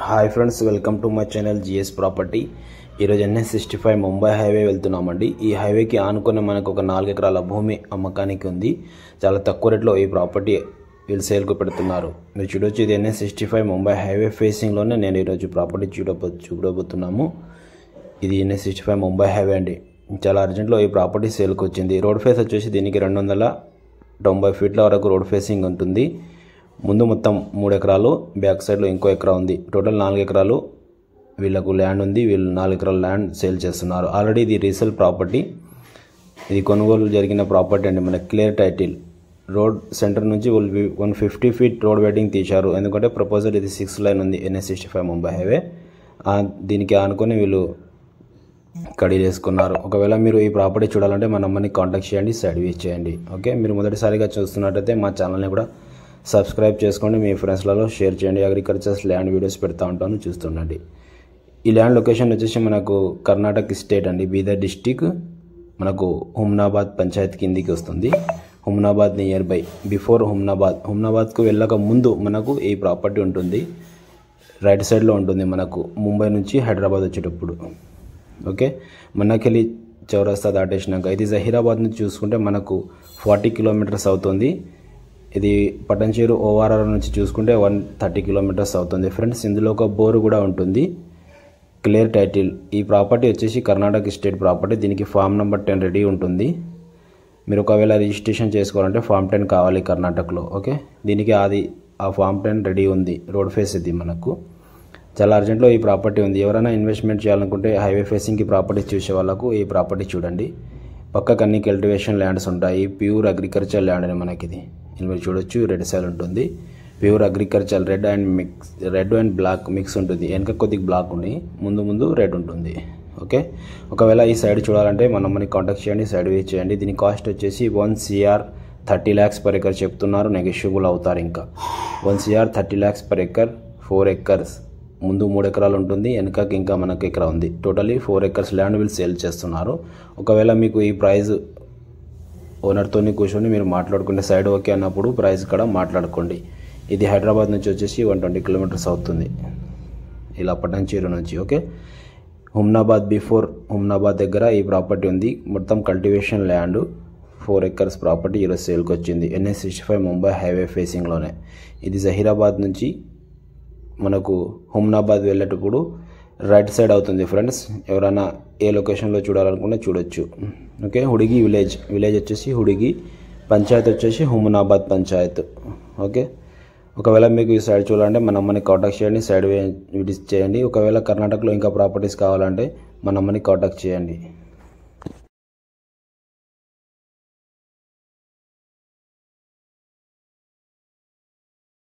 Hi friends, welcome to my channel GS property. ఈరోజు NH65 Mumbai highway వెళ్తున్నామండి. ఈ హైవేకి ఆనుకుని మనకు ఒక 4 ఎకరాల భూమి అమ్మకానికి ఉంది. చాలా తక్కువ రేట్లో ఈ ప్రాపర్టీ వీళ్ళు సేల్కు పెడుతున్నారు. మీరు చూడొచ్చు, ఇది NH65 ముంబై హైవే ఫేసింగ్లోనే నేను ఈరోజు ప్రాపర్టీ చూడబోతున్నాము. ఇది NH65 ముంబై హైవే అండి. చాలా అర్జెంట్లో ఈ ప్రాపర్టీ సేల్కి వచ్చింది. రోడ్ ఫేస్ వచ్చేసి దీనికి 290 ఫీట్ల వరకు రోడ్ ఫేసింగ్ ఉంటుంది. ముందు మొత్తం 3 ఎకరాలు, బ్యాక్ సైడ్లో ఇంకో ఎకరా ఉంది. టోటల్ 4 ఎకరాలు వీళ్ళకు ల్యాండ్ ఉంది. వీళ్ళు 4 ఎకరాల ల్యాండ్ సేల్ చేస్తున్నారు. ఆల్రెడీ ఇది రీసేల్ ప్రాపర్టీ. ఇది కొనుగోలు జరిగిన ప్రాపర్టీ అండి. మనకి క్లియర్ టైటిల్. రోడ్ సెంటర్ నుంచి 150 ఫీట్ రోడ్ వెయిటింగ్ తీశారు. ఎందుకంటే ప్రపోజల్ ఇది 6 లైన్ ఉంది NH65 ముంబై హైవే. దీనికి ఆనుకొని వీళ్ళు కడీలు వేసుకున్నారు. ఒకవేళ మీరు ఈ ప్రాపర్టీ చూడాలంటే మా నంబర్ని కాంటాక్ట్ చేయండి, సైడ్ వీచ్ చేయండి. ఓకే, మీరు మొదటిసారిగా చూస్తున్నట్టయితే మా ఛానల్ని కూడా సబ్స్క్రైబ్ చేసుకోండి, మీ ఫ్రెండ్స్లలో షేర్ చేయండి. అగ్రికల్చర్స్ ల్యాండ్ వీడియోస్ పెడతా ఉంటాను, చూస్తుండండి. ఈ ల్యాండ్ లొకేషన్ వచ్చేసి మనకు కర్ణాటక స్టేట్ అండి, బీదర్ డిస్టిక్. మనకు హుమ్నాబాద్ పంచాయత్ కిందికి వస్తుంది. హుమ్నాబాద్ నియర్ బై, బిఫోర్ హుమ్నాబాద్కు వెళ్ళక ముందు మనకు ఈ ప్రాపర్టీ ఉంటుంది. రైట్ సైడ్లో ఉంటుంది మనకు, ముంబై నుంచి హైదరాబాద్ వచ్చేటప్పుడు. ఓకే, మన్నకెళ్ళి చౌరస్తా దాటేసినాక ఇది జహీరాబాద్ నుంచి చూసుకుంటే మనకు 40 కిలోమీటర్స్ అవుతుంది. ఇది పటంచేరు ORR నుంచి చూసుకుంటే 130 కిలోమీటర్స్ అవుతుంది ఫ్రెండ్స్. ఇందులో ఒక బోరు కూడా ఉంటుంది. Clear title. ఈ ప్రాపర్టీ వచ్చేసి కర్ణాటక స్టేట్ ప్రాపర్టీ. దీనికి ఫామ్ నెంబర్ 10 రెడీ ఉంటుంది. మీరు ఒకవేళ రిజిస్ట్రేషన్ చేసుకోవాలంటే ఫామ్ 10 కావాలి కర్ణాటకలో. ఓకే, దీనికి ఆ ఫామ్ 10 రెడీ ఉంది. రోడ్ ఫేస్ ఇది మనకు. చాలా అర్జెంట్లో ఈ ప్రాపర్టీ ఉంది. ఎవరైనా ఇన్వెస్ట్మెంట్ చేయాలనుకుంటే హైవే ఫేసింగ్కి ప్రాపర్టీ చూసే వాళ్ళకు ఈ ప్రాపర్టీ చూడండి. పక్కకు అన్ని కల్టివేషన్ ల్యాండ్స్ ఉంటాయి. ప్యూర్ అగ్రికల్చర్ ల్యాండ్ అని మనకి ఇది. మీరు చూడొచ్చు, రెడ్ సైల్ ఉంటుంది. Pure agriculture, red and black mix ఉంటుంది. వెనక కొద్దిగా బ్లాక్ ఉంది, ముందు రెడ్ ఉంటుంది. ఓకే, ఒకవేళ ఈ సైడ్ చూడాలంటే మా నంబర్ని కాంటాక్ట్ చేయండి, సైడ్ వే చేయండి. దీని కాస్ట్ వచ్చేసి 1 CR 30 lakhs per acre చెప్తున్నారు. నెగోషియబుల్ అవుతారు. ఇంకా 1 CR 30 lakhs per acre, 4 acres. ముందు 3 ఎకరాలు ఉంటుంది, వెనకకి ఇంకా మనకు ఎకరా ఉంది. టోటలీ 4 acres ల్యాండ్ వీళ్ళు సేల్ చేస్తున్నారు. ఒకవేళ మీకు ఈ ప్రైస్ ఓనర్తో కూర్చొని మీరు మాట్లాడుకుంటే సైడ్ ఓకే అన్నప్పుడు ప్రైస్ కూడా మాట్లాడుకోండి. ఇది హైదరాబాద్ నుంచి వచ్చేసి 120 కిలోమీటర్స్ అవుతుంది, ఇలా పటంచేరు నుంచి. ఓకే, హుమ్నాబాద్, బిఫోర్ హుమ్నాబాద్ దగ్గర ఈ ప్రాపర్టీ ఉంది. మొత్తం కల్టివేషన్ ల్యాండ్, 4 acres ప్రాపర్టీ ఈరోజు సేల్కి వచ్చింది. NH65 Mumbai highway ఫేసింగ్లోనే. ఇది జహీరాబాద్ నుంచి మనకు హుమ్నాబాద్ వెళ్ళేటప్పుడు రైట్ సైడ్ అవుతుంది ఫ్రెండ్స్. ఎవరైనా ఏ లొకేషన్లో చూడాలనుకున్నా చూడొచ్చు. ఓకే, హుడిగి విలేజ్ వచ్చేసి హుడిగి, పంచాయత్ వచ్చేసి హుమ్నాబాద్ పంచాయత్. ఓకే, ఒకవేళ మీకు ఈ సైడ్ చూడాలంటే మా నంబర్ని కాంటాక్ట్ చేయండి, సైడ్ విజిట్ చేయండి. ఒకవేళ కర్ణాటకలో ఇంకా ప్రాపర్టీస్ కావాలంటే మా నంబర్ని కాంటాక్ట్ చేయండి.